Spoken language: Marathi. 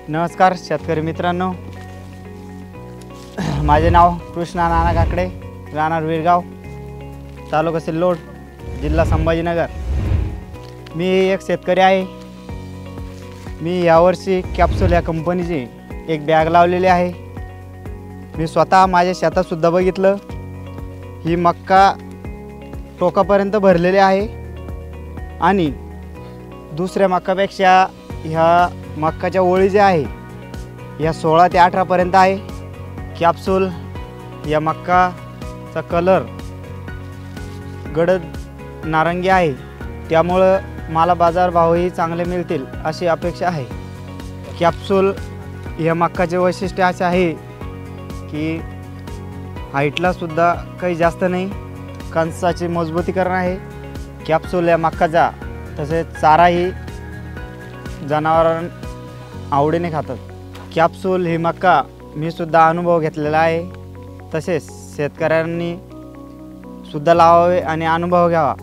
नमस्कार शेतकरी मित्रांनो, माझे नाव कृष्णा नाना काकडे, राहणार विरगाव, तालुका सिल्लोड, जिल्हा संभाजीनगर। मी एक शेतकरी आहे। मी यावर्षी कॅप्सूल या कंपनीची एक बॅग लावलेली आहे। मी स्वतः माझ्या शेतात सुद्धा बघितलं, ही मक्का टोकापर्यंत भरलेली आहे आणि दुसऱ्या मक्कापेक्षा ह्या मक्काच्या ओळी जे आहे या 16 ते 18 पर्यंत आहे। कॅप्सूल या मक्काचा कलर गडद नारंगी आहे, त्यामुळं मला बाजारभावही चांगले मिळतील अशी अपेक्षा आहे। कॅप्सूल या मक्काचे वैशिष्ट्य असे आहे की हाईटला सुद्धा काही जास्त नाही, कणसाचे मजबूतीकरण आहे। कॅप्सूल या मक्काचा तसेच चाराही जनावरां आवडीने खातात। कॅप्सूल ही मक्का मी सुद्धा अनुभव घेतलेला आहे, तसेच शेतकऱ्यांनी सुद्धा लावावे आणि अनुभव घ्यावा